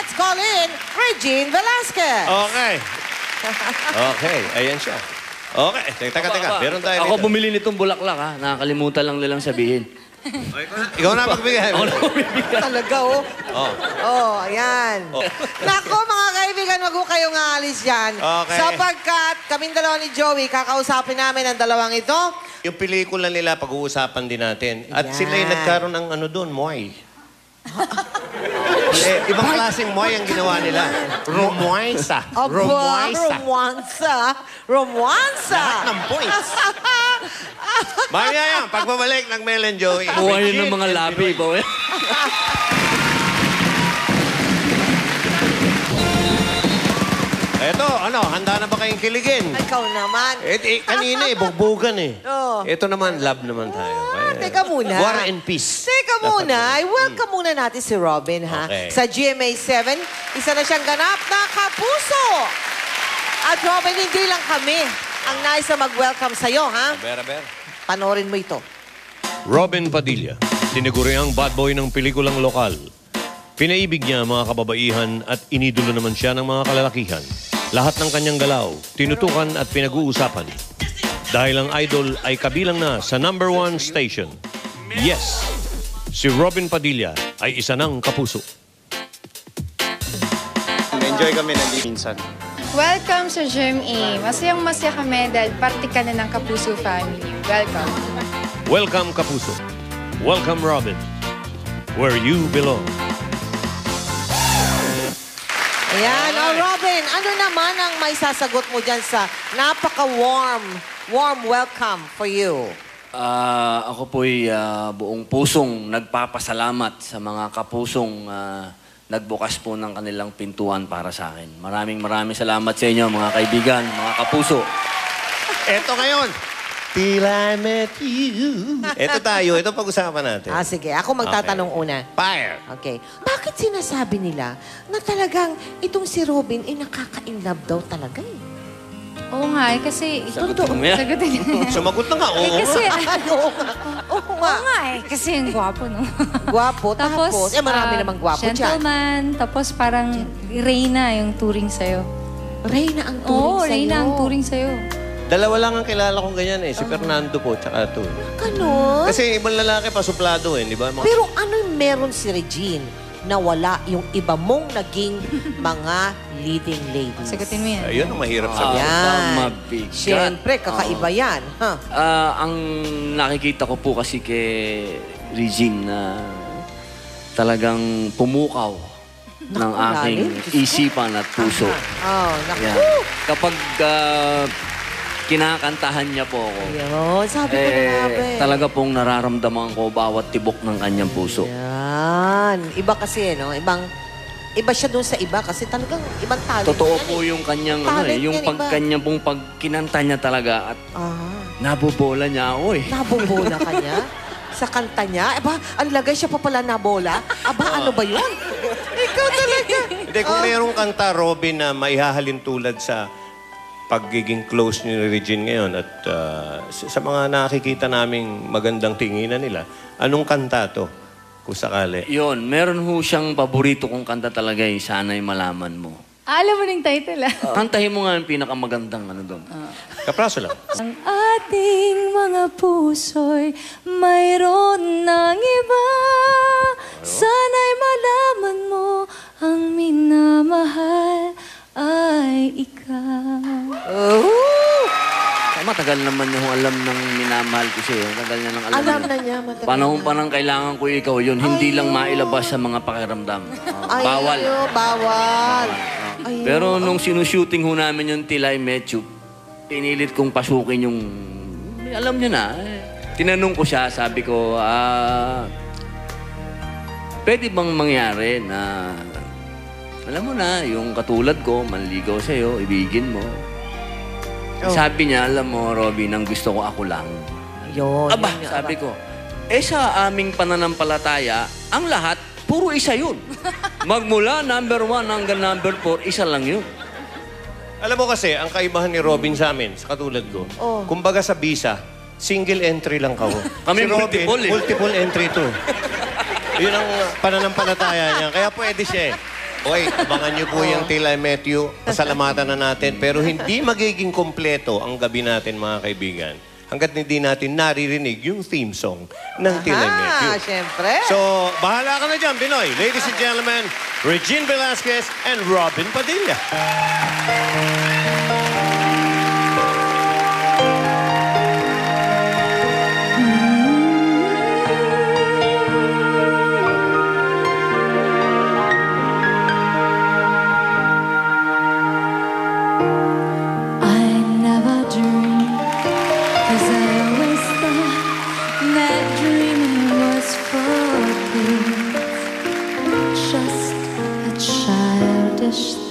let's call in Regine Velasquez. Okay. Okay, ayan siya. Okay, teka. Meron tayo Ako dito. bumili nitong bulaklak, ha? Nakakalimutan lang nilang sabihin. Ikaw na magbigay. Talaga, oh. Oh. Oh, ayan. Nako, mga kaibigan, wag ko kayong aalis dyan. Okay. Sapagkat kaming dalawa ni Joey, kakausapin namin ang dalawang ito. Yung pelikula nila, pag-uusapan din natin. At Yan. sila'y nagkaroon ng ano doon, Muay. Ibang klaseng Muay ang ginawa nila. Romuansa. Romuansa. Lahat ng points. Mamaya yan, pagbabalik ng Mel and Joey. Buhay ng mga labi, po. Eto, handa na ba kayong kiligin? Ikaw naman. Kanina bugbugan Oo. Ito naman, love naman tayo. Teka muna. War and peace. Teka muna. Welcome muna natin si Robin, ha? Okay. Sa GMA 7, isa na siyang ganap na kapuso. At Robin, hindi lang kami ang nais na mag-welcome sa'yo, ha? Aber. Panorin mo ito. Robin Padilla, tiniguriang bad boy ng pelikulang lokal. Pinaibig niya ang mga kababaihan at inidolo naman siya ng mga kalalakihan. Lahat ng kanyang galaw, tinutukan at pinag-uusapan. Dahil ang idol ay kabilang na sa #1 station. Yes, si Robin Padilla ay isa ng kapuso. Enjoy kami nandito minsan. Welcome sa GMA. Masayang-masaya kami dahil parte ka na ng Kapuso family. Welcome. Welcome, kapuso. Welcome, Robin. Where you belong. Ayan. Oh, Robin, ano naman ang may sasagot mo dyan sa napaka-warm welcome for you? Ako po'y buong pusong nagpapasalamat sa mga kapusong nagbukas po ng kanilang pintuan para sa akin. Maraming salamat sa inyo, mga kaibigan, mga kapuso. Eto ngayon. Till I met you. Eto tayo. Ito pag-usapan natin. Sige. Ako magtatanong una. Fire. Okay. Bakit sinasabi nila na talagang itong si Robin ay nakaka-inlove daw talaga eh? Oo nga, kasi... Sagutin mo yan. Sagutin mo. Sumagot na nga. Oo. kasi... Oo nga. Oo nga. Oo nga kasi ang gwapo, no? Gwapo. Tapos, marami namang gwapo dyan. Gentleman, tapos parang Reyna yung turing sa'yo. Reyna ang turing Oo, sa'yo. Reyna ang turing sa'yo. Dalawa lang ang kilala kong ganyan eh. Si Fernando po, tsaka ito. Ganon? Kasi ibang lalaki pa suplado eh, di ba? Pero ano yung meron si Regine na wala yung iba mong naging mga leading ladies? Sagutin mo yan. Ayun ang mahirap sabihin. Yan. Mabigat. Siyempre, kakaiba yan. Ha? Ang nakikita ko po kasi kay Regine na talagang pumukaw ng aking lalim. isipan at puso. Oh, naku. Yan. Kapag kinakantahan niya po ako, Ayun, sabi ko na nga ba eh. talaga pong nararamdaman ko bawat tibok ng kanyang puso. Yan. Iba kasi, no? Iba siya doon sa iba kasi talagang ibang talent. Totoo yan, po eh. yung kanyang, Talent yung yan, iba. kanya pong pagkinanta niya talaga at Ah, nabobola niya ako eh. nabobola ka niya? Sa kanta niya? Aba, ang lagay siya pa pala nabola? Aba, ano ba yun? Ikaw talaga. Hindi, kung mayroong kanta, Robin, na maihahalin tulad sa pagiging close ni Regine ngayon at sa mga nakikita naming magandang tinginan nila, anong kanta to? Kung sakali. Yun, meron ho siyang paborito kong kanta talaga eh. Sana'y malaman mo. Alam mo ng title, ah. Kantahin mo nga yung pinakamagandang ano doon. Kapraso lang. Ang ating mga puso'y mayroon ng iba. Sana'y malaman mo ang minamahal ay ikaw. Oh! Matagal naman niya kung alam ng minamahal ko siya. Matagal niya nang alam. Alam na niya. Matagal Panahon na. pa nang kailangan ko ikaw yun. Hindi lang mailabas sa mga pakiramdam. Ay, Bawal. Bawal. Ayun. Pero nung sinushooting ho namin yung Till I Met You, pinilit kong pasukin yung... Alam niyo na. Tinanong ko siya, sabi ko, pwede bang mangyari na... Alam mo na, yung katulad ko, manligaw sa'yo, ibigin mo. Sabi niya, alam mo, Robin, ang gusto ko ako lang. Yun. Aba, yun, sabi ko, sa aming pananampalataya, ang lahat, puro isa yun. Magmula number 1 hanggang number 4, isa lang yun. Alam mo kasi, ang kaibahan ni Robin sa amin, sa katulad ko, kumbaga sa visa, single entry lang ka. Kami si Robin, multiple eh. multiple entry to. Yun ang pananampalataya niya. Kaya pwede siya eh. Okay, abangan niyo po yung Till I Met You. Pasalamatan na natin. Pero hindi magiging kompleto ang gabi natin, mga kaibigan, hanggat hindi natin naririnig yung theme song ng Till I Met You. Siyempre. So, bahala ka na dyan, Pinoy. Ladies and gentlemen, Regine Velasquez and Robin Padilla. Just a childish